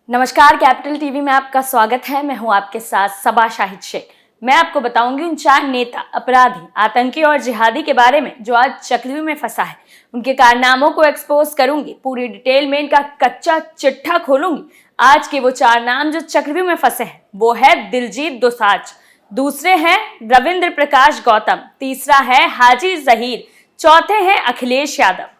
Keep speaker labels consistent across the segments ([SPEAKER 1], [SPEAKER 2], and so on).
[SPEAKER 1] नमस्कार, capital TV में आपका स्वागत है। मैं हूं आपके साथ सबा शाहिद शेख। मैं आपको बताऊंगी उन 4 नेता, अपराधी, आतंकी और जिहादी के बारे में जो आज चक्रव्यूह में फंसा है। उनके कारनामों को एक्सपोज करूंगी, पूरी डिटेल में इनका कच्चा चिट्ठा खोलूंगी। आज के वो 4 नाम जो चक्रव्यूह में फंसे हैं वो है दिलजीत दोसांझ, दूसरे हैं रविंद्र प्रकाश गौतम, तीसरा है हाजी जहीर, चौथे हैं अखिलेश यादव।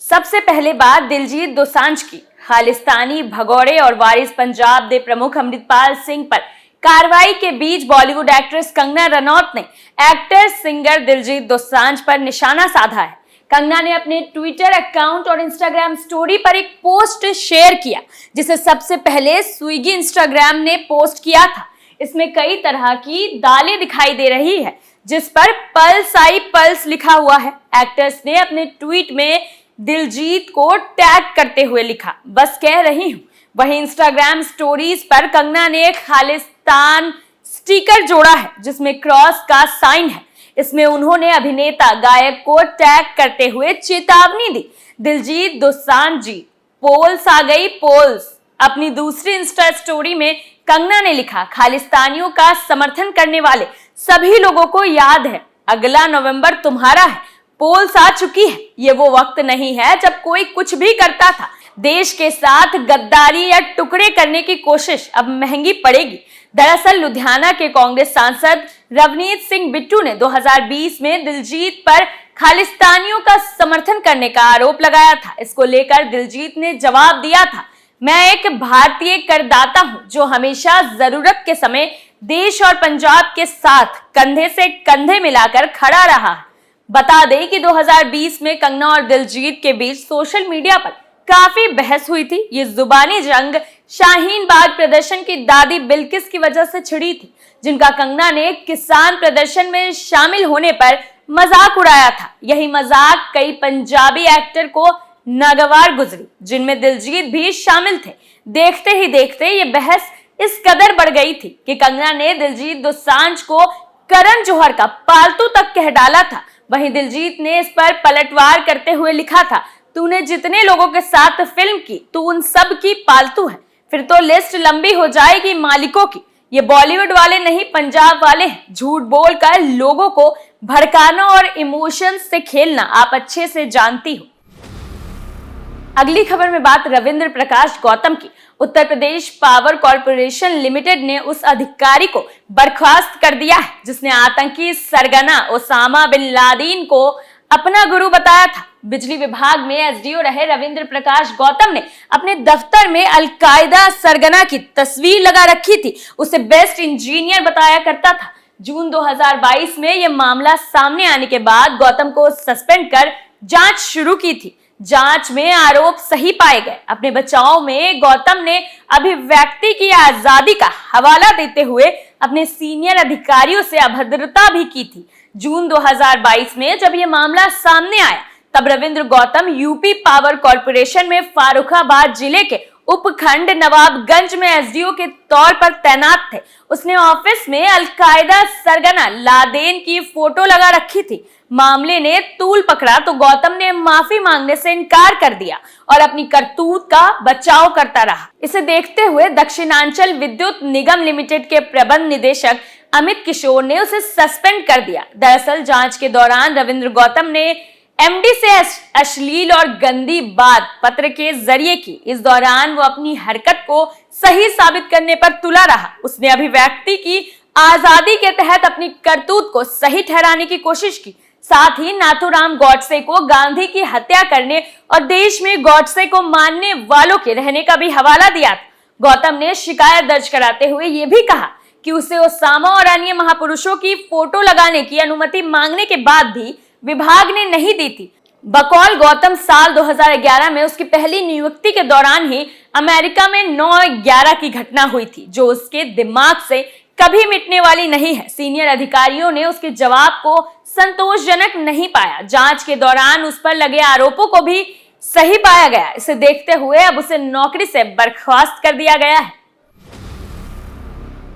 [SPEAKER 1] सबसे पहले बात दिलजीत दोसांझ की। खालिस्तानी भगौड़े और वारिस पंजाब दे प्रमुख अमृतपाल सिंह पर कार्रवाई के बीच बॉलीवुड एक्ट्रेस कंगना रनौत ने एक्टर सिंगर दिलजीत दोसांझ पर निशाना साधा है। कंगना ने अपने ट्विटर अकाउंट और इंस्टाग्राम स्टोरी पर एक पोस्ट शेयर किया, जिसे सबसे पहले स्विगी इंस्टाग्राम ने पोस्ट किया था। इसमें कई तरह की दालें दिखाई दे रही है, जिस पर पल्स आई पल्स लिखा हुआ है। एक्ट्रेस ने अपने ट्वीट में दिलजीत को टैग करते हुए लिखा, बस कह रही हूं। वहीं इंस्टाग्राम स्टोरीज पर कंगना ने एक खालिस्तान स्टिकर जोड़ा है, जिसमें क्रॉस का साइन है। इसमें उन्होंने अभिनेता गायक को टैग करते हुए चेतावनी दी, दिलजीत दोसांझ जी, पोल्स आ गई पोल्स। अपनी दूसरी इंस्टा स्टोरी में कंगना ने लिखा, खालिस्तानियों का समर्थन करने वाले सभी लोगों को याद है, अगला नवंबर तुम्हारा है, पोल्स आ चुकी है। ये वो वक्त नहीं है जब कोई कुछ भी करता था। देश के साथ गद्दारी या टुकड़े करने की कोशिश अब महंगी पड़ेगी। दरअसल लुधियाना के कांग्रेस सांसद रवनीत सिंह बिट्टू ने 2020 में दिलजीत पर खालिस्तानियों का समर्थन करने का आरोप लगाया था। इसको लेकर दिलजीत ने जवाब दिया था, मैं एक भारतीय करदाता हूं जो हमेशा जरूरत के समय देश और पंजाब के साथ कंधे से कंधे मिलाकर खड़ा रहा है। बता दें कि 2020 में कंगना और दिलजीत के बीच सोशल मीडिया पर काफी बहस हुई थी। ये जुबानी जंग शाहीन बाग प्रदर्शन की दादी बिल्किस की वजह से छिड़ी थी, जिनका कंगना ने किसान प्रदर्शन में शामिल होने पर मजाक उड़ाया था। यही मजाक कई पंजाबी एक्टर को नागवार गुजरी, जिनमें दिलजीत भी शामिल थे। देखते ही देखते ये बहस इस कदर बढ़ गई थी कि कंगना ने दिलजीत दोसांझ को करण जौहर का पालतू तक कह डाला था। वहीं दिलजीत ने इस पर पलटवार करते हुए लिखा था, तूने जितने लोगों के साथ फिल्म की तू उन सब की पालतू है, फिर तो लिस्ट लंबी हो जाएगी मालिकों की। ये बॉलीवुड वाले नहीं पंजाब वाले हैं। झूठ बोलकर लोगों को भड़काना और इमोशंस से खेलना आप अच्छे से जानती हो। अगली खबर में बात रविंद्र प्रकाश गौतम की। Uttar Pradesh power corporation limited ने उस अधिकारी को बर्खास्त कर दिया है जिसने आतंकी सरगना ओसामा बिन लादेन को अपना गुरु बताया था। बिजली विभाग में एसडीओ रहे रविंद्र प्रकाश गौतम ने अपने दफ्तर में अलकायदा सरगना की तस्वीर लगा रखी थी। उसे बेस्ट इंजीनियर बताया करता था। जून 2022 में यह मामला सामने आने के बाद गौतम को सस्पेंड कर जांच शुरू की थी। जांच में आरोप सही पाए गए। अपने बचाव में गौतम ने अभिव्यक्ति की आजादी का हवाला देते हुए अपने सीनियर अधिकारियों से अभद्रता भी की थी। जून 2022 में जब यह मामला सामने आया तब Ravindra Gautam UP power corporation में फारुखाबाद जिले के उपखंड नवाबगंज में एसडीओ के तौर पर तैनात थे। उसने ऑफिस में अलकायदा सरगना लादेन की फोटो लगा रखी थी। मामले ने तूल पकड़ा तो गौतम ने माफी मांगने से इनकार कर दिया और अपनी करतूत का बचाव करता रहा। इसे देखते हुए दक्षिणांचल विद्युत निगम लिमिटेड के प्रबंध निदेशक अमित किशोर ने उसे सस्पेंड कर दिया। दरअसल जांच के दौरान रविंद्र गौतम ने एमडी से अश्लील और गंदी बात पत्र के जरिए की। इस दौरान वो अपनी हरकत को सही साबित करने पर तुला रहा। उसने अभिव्यक्ति की आजादी के तहत अपनी करतूत को सही ठहराने की कोशिश की। साथ ही नाथूराम गॉडसे को गांधी की हत्या करने और देश में गॉडसे को मानने वालों के रहने का भी हवाला दिया। गौतम ने शिकायत दर्ज कराते हुए ये भी कहा कि उसे ओसामा और अन्य महापुरुषों की फोटो लगाने की अनुमति मांगने के बाद भी विभाग ने नहीं दी थी। बकौल गौतम साल 2011 में उसकी पहली नियुक्ति के दौरान ही अमेरिका में 9/11 की घटना हुई थी, जो उसके दिमाग से कभी मिटने वाली नहीं है। सीनियर अधिकारियों ने उसके जवाब को संतोषजनक नहीं पाया। जांच के दौरान उस पर लगे आरोपों को भी सही पाया गया। इसे देखते हुए अब उसे नौकरी से बर्खास्त कर दिया गया है।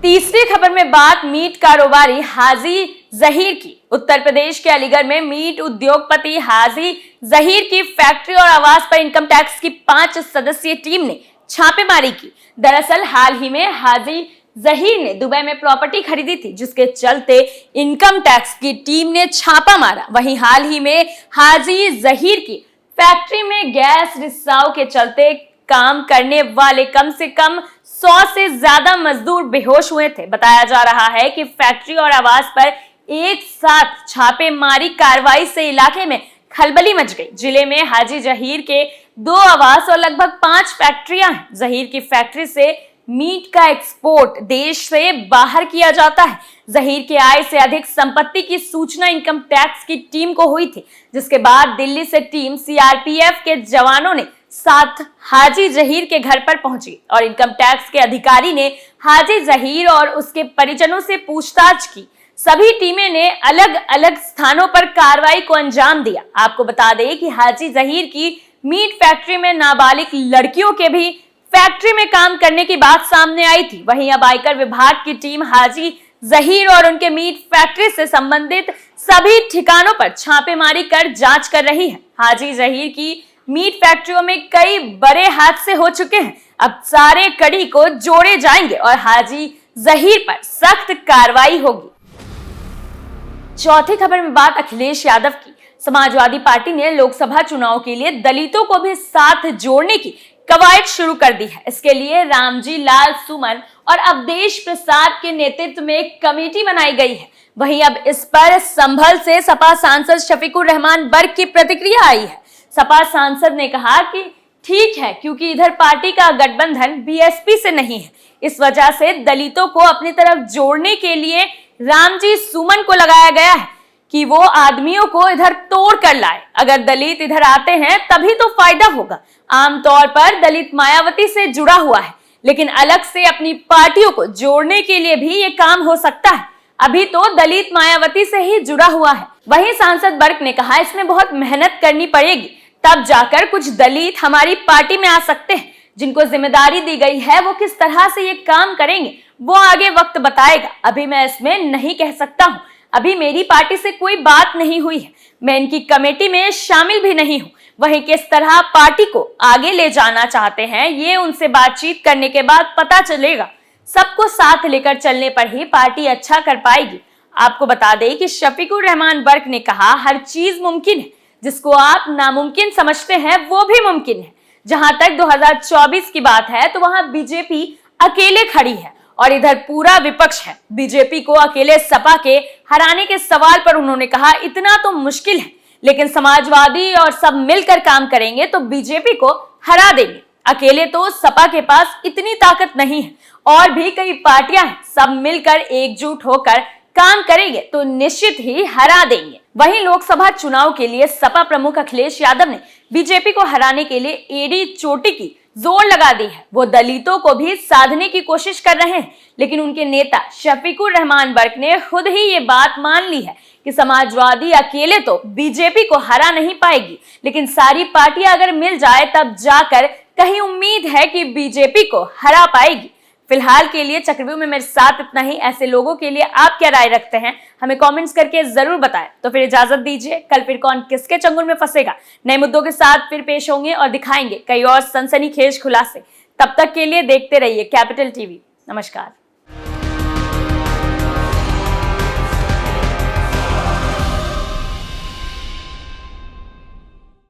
[SPEAKER 1] तीसरी खबर में बात मीट कारोबारी हाजी जहीर की। उत्तर प्रदेश के अलीगढ़ में मीट उद्योगपति हाजी जहीर की फैक्ट्री और आवास पर इनकम टैक्स की 5 सदस्यीय टीम ने छापेमारी की। दरअसल हाल ही में हाजी जहीर ने दुबई में प्रॉपर्टी खरीदी थी, जिसके चलते इनकम टैक्स की टीम ने छापा मारा। वहीं हाल ही में हाजी जहीर की फैक्ट्री में गैस रिसाव के चलते काम करने वाले कम से कम 100 से ज्यादा मजदूर बेहोश हुए थे। बताया जा रहा है कि फैक्ट्री और आवास पर एक साथ छापेमारी कार्रवाई से इलाके में खलबली मच गई। जिले में हाजी जहीर के 2 आवास और लगभग 5 फैक्ट्रियां हैं। जहीर की फैक्ट्री से मीट का एक्सपोर्ट देश से बाहर किया जाता है। जहीर के आय से अधिक संपत्ति की सूचना इनकम टैक्स की टीम को हुई थी, जिसके बाद दिल्ली से टीम सीआरपीएफ के जवानों ने साथ हाजी जहीर के घर पर पहुंची और इनकम टैक्स के अधिकारी ने हाजी जहीर और उसके परिजनों से पूछताछ की। सभी टीमें ने अलग अलग स्थानों पर कार्रवाई को अंजाम दिया। आपको बता दें कि हाजी जहीर की मीट फैक्ट्री में नाबालिग लड़कियों के भी फैक्ट्री में काम करने की बात सामने आई थी। वहीं अब आयकर विभाग की टीम हाजी जहीर और उनके मीट फैक्ट्री से संबंधित सभी ठिकानों पर छापेमारी कर जांच कर रही है। हाजी जहीर की मीट फैक्ट्रियों में कई बड़े हादसे हो चुके हैं। अब सारे कड़ी को जोड़े जाएंगे और हाजी जहीर पर सख्त कार्रवाई होगी। चौथी खबर में बात अखिलेश यादव की। समाजवादी पार्टी ने लोकसभा चुनाव के लिए दलितों को भी साथ जोड़ने की कवायद शुरू कर दी है। इसके लिए रामजी लाल सुमन और अवधेश प्रसाद के नेतृत्व में एक कमेटी बनाई गई है। वहीं अब इस पर संभल से सपा सांसद शफीकुर रहमान बर्क की प्रतिक्रिया आई है। सपा सांसद ने कहा कि ठीक है, क्योंकि इधर पार्टी का गठबंधन बीएसपी से नहीं है, इस वजह से दलितों को अपनी तरफ जोड़ने के लिए रामजी सुमन को लगाया गया है कि वो आदमियों को इधर तोड़ कर लाए। अगर दलित इधर आते हैं तभी तो फायदा होगा। आमतौर पर दलित मायावती से जुड़ा हुआ है, लेकिन अलग से अपनी पार्टियों को जोड़ने के लिए भी ये काम हो सकता है। अभी तो दलित मायावती से ही जुड़ा हुआ है। वहीं सांसद बर्क ने कहा इसमें बहुत मेहनत करनी पड़ेगी, तब जाकर कुछ दलित हमारी पार्टी में आ सकते हैं। जिनको जिम्मेदारी दी गई है वो किस तरह से ये काम करेंगे वो आगे वक्त बताएगा। अभी मैं इसमें नहीं कह सकता हूँ। अभी मेरी पार्टी से कोई बात नहीं हुई है, मैं इनकी कमेटी में शामिल भी नहीं हूँ। वहीं किस तरह पार्टी को आगे ले जाना चाहते हैं ये उनसे बातचीत करने के बाद पता चलेगा। सबको साथ लेकर चलने पर ही पार्टी अच्छा कर पाएगी। आपको बता दें कि शफीकुर रहमान बर्क ने कहा हर चीज मुमकिन है, जिसको आप नामुमकिन समझते हैं वो भी मुमकिन है। जहां तक 2024 की बात है तो वहां बीजेपी अकेले खड़ी है और इधर पूरा विपक्ष है। बीजेपी को अकेले सपा के हराने के सवाल पर उन्होंने कहा इतना तो मुश्किल है, लेकिन समाजवादी और सब मिलकर काम करेंगे तो बीजेपी को हरा देंगे। अकेले तो सपा के पास इतनी ताकत नहीं है, और भी कई पार्टियां हैं, सब मिलकर एकजुट होकर काम करेंगे तो निश्चित ही हरा देंगे। वहीं लोकसभा चुनाव के लिए सपा प्रमुख अखिलेश यादव ने बीजेपी को हराने के लिए एड़ी चोटी की जोर लगा दी है। वो दलितों को भी साधने की कोशिश कर रहे हैं, लेकिन उनके नेता शफीकुर रहमान बर्क ने खुद ही ये बात मान ली है कि समाजवादी अकेले तो बीजेपी को हरा नहीं पाएगी, लेकिन सारी पार्टियां अगर मिल जाए तब जाकर कहीं उम्मीद है कि बीजेपी को हरा पाएगी। फिलहाल के लिए चक्रव्यूह में मेरे साथ इतना ही। ऐसे लोगों के लिए आप क्या राय रखते हैं हमें कमेंट्स करके जरूर बताएं। तो फिर इजाजत दीजिए, कल फिर कौन किसके चंगुल में फंसेगा नए मुद्दों के साथ फिर पेश होंगे और दिखाएंगे कई और सनसनीखेज खुलासे। तब तक के लिए देखते रहिए कैपिटल टीवी। नमस्कार।